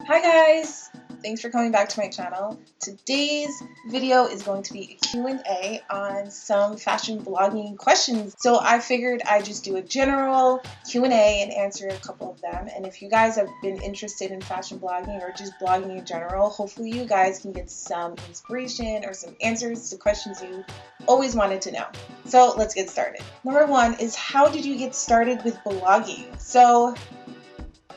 Hi guys! Thanks for coming back to my channel. Today's video is going to be a Q&A on some fashion blogging questions. So I figured I'd just do a general Q&A and answer a couple of them. And if you guys have been interested in fashion blogging or just blogging in general, hopefully you guys can get some inspiration or some answers to questions you always wanted to know. So let's get started. Number one is, how did you get started with blogging? So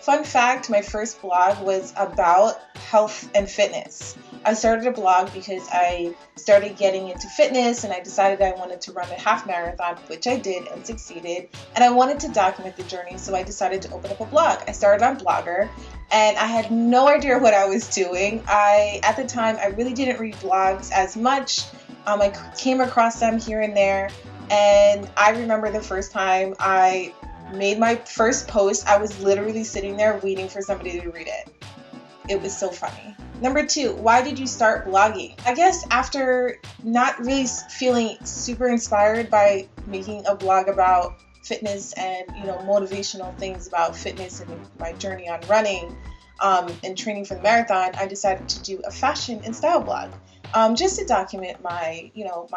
fun fact, my first blog was about health and fitness. I started a blog because I started getting into fitness and I decided I wanted to run a half marathon, which I did and succeeded, and I wanted to document the journey, so I decided to open up a blog. I started on Blogger and I had no idea what I was doing. At the time, I really didn't read blogs as much. I came across them here and there, and I remember the first time I made my first post, I was literally sitting there waiting for somebody to read it. It was so funny. Number two, why did you start blogging? I guess after not really feeling super inspired by making a blog about fitness and motivational things about fitness and my journey on running and training for the marathon, I decided to do a fashion and style blog. Just to document my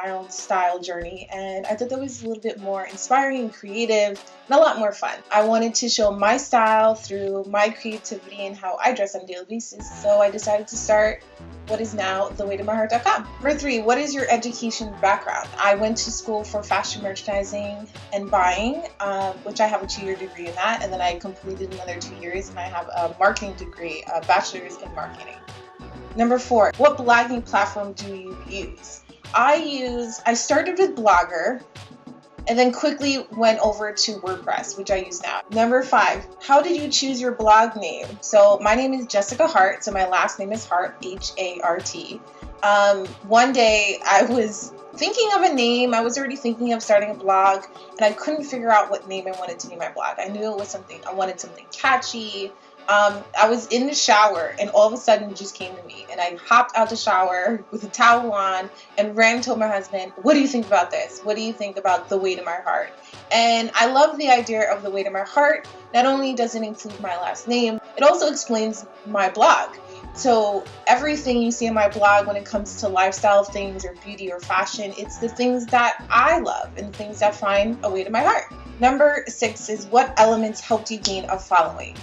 own style journey, and I thought that was a little bit more inspiring and creative and a lot more fun. I wanted to show my style through my creativity and how I dress on a daily basis, so I decided to start what is now thewaytomyheart.com. Number three, what is your education background? I went to school for fashion merchandising and buying, which I have a 2-year degree in that, and then I completed another 2 years and I have a marketing degree, a bachelor's in marketing. Number four, what blogging platform do you use? I started with Blogger and then quickly went over to WordPress, which I use now. Number five, how did you choose your blog name? So my name is Jessica Hart, so my last name is Hart, H-A-R-T. One day I was thinking of a name. I was already thinking of starting a blog, and I couldn't figure out what name I wanted to name my blog. I knew I wanted something catchy. I was in the shower and all of a sudden it just came to me, and I hopped out the shower with a towel on and ran and told my husband, what do you think about this? What do you think about The Way to My Heart? And I love the idea of The Way to My Heart. Not only does it include my last name, it also explains my blog. So everything you see in my blog when it comes to lifestyle things or beauty or fashion, it's the things that I love and the things that find a way to my heart. Number six is, what elements helped you gain a following?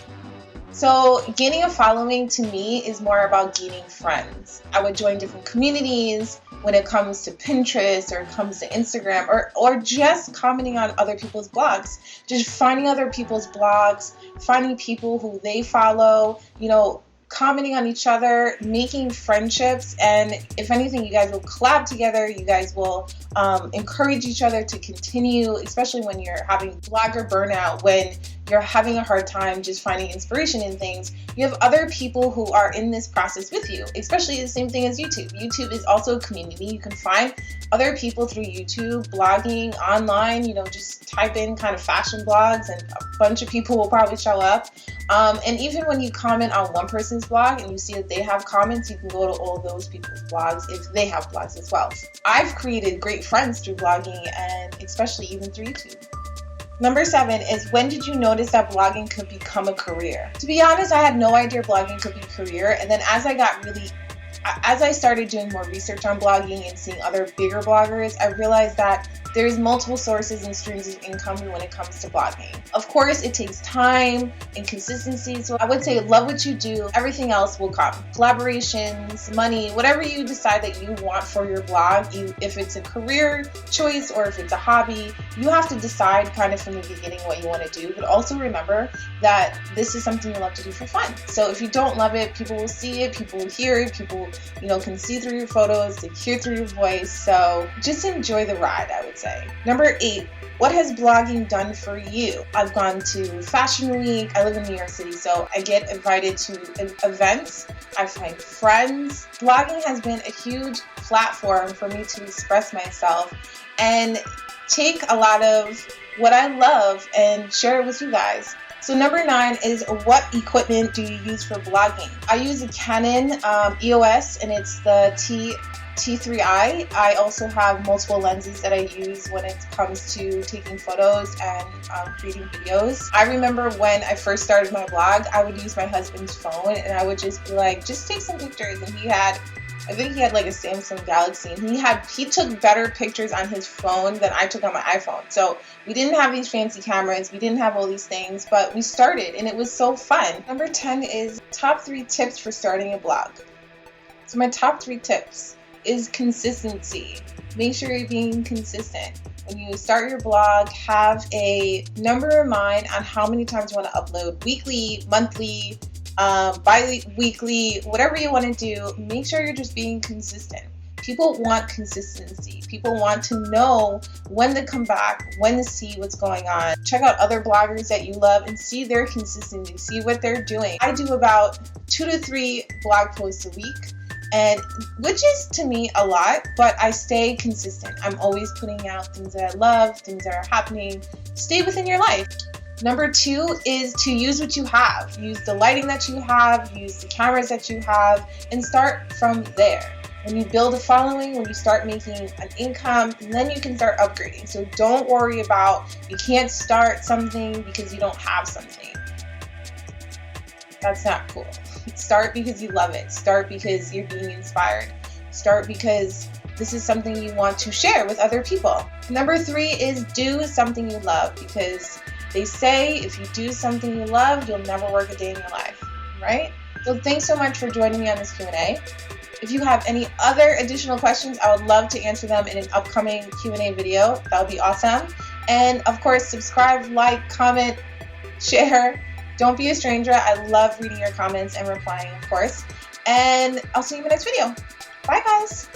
So gaining a following to me is more about gaining friends. I would join different communities when it comes to Pinterest or it comes to Instagram, or just commenting on other people's blogs. Just finding other people's blogs, finding people who they follow, commenting on each other, making friendships, and if anything, you guys will collab together. You guys will encourage each other to continue, especially when you're having blogger burnout, when you're having a hard time just finding inspiration in things. You have other people who are in this process with you, especially the same thing as YouTube. YouTube is also a community. You can find other people through YouTube, blogging online, just type in kind of fashion blogs and a bunch of people will probably show up. And even when you comment on one person's blog and you see that they have comments, you can go to all those people's blogs if they have blogs as well. I've created great friends through blogging, and especially even through YouTube. Number seven is, when did you notice that blogging could become a career? To be honest, I had no idea blogging could be a career, and then as I started doing more research on blogging and seeing other bigger bloggers, I realized that there's multiple sources and streams of income when it comes to blogging. Of course, it takes time and consistency, so I would say love what you do. Everything else will come. Collaborations, money, whatever you decide that you want for your blog, if it's a career choice or if it's a hobby, you have to decide kind of from the beginning what you want to do, but also remember that this is something you love to do for fun. So if you don't love it, people will see it, people will hear it, people can see through your photos, they hear through your voice, so just enjoy the ride, I would say. Number eight, what has blogging done for you? I've gone to Fashion Week. I live in New York City, so I get invited to events. I find friends. Blogging has been a huge platform for me to express myself and take a lot of what I love and share it with you guys. So number 9 is, what equipment do you use for blogging? I use a Canon EOS, and it's the T3i. I also have multiple lenses that I use when it comes to taking photos and creating videos. I remember when I first started my blog, I would use my husband's phone and I would just be like, just take some pictures. And I think he had like a Samsung Galaxy, and he took better pictures on his phone than I took on my iPhone. So we didn't have these fancy cameras, we didn't have all these things, but we started and it was so fun. Number 10 is top 3 tips for starting a blog. So my top 3 tips is consistency. Make sure you're being consistent. When you start your blog, have a number in mind on how many times you want to upload: weekly, monthly, bi-weekly, whatever you want to do. Make sure you're just being consistent. People want consistency. People want to know when to come back, when to see what's going on. Check out other bloggers that you love and see their consistency, see what they're doing. I do about 2 to 3 blog posts a week, and which is to me a lot, but I stay consistent. I'm always putting out things that I love, things that are happening. Stay within your life. Number 2 is to use what you have. Use the lighting that you have, use the cameras that you have, and start from there. When you build a following, when you start making an income, then you can start upgrading. So don't worry about, you can't start something because you don't have something. That's not cool. Start because you love it. Start because you're being inspired. Start because this is something you want to share with other people. Number 3 is do something you love, because they say if you do something you love, you'll never work a day in your life, right? So thanks so much for joining me on this Q&A. If you have any other additional questions, I would love to answer them in an upcoming Q&A video. That would be awesome. And of course, subscribe, like, comment, share. Don't be a stranger. I love reading your comments and replying, of course. And I'll see you in the next video. Bye, guys.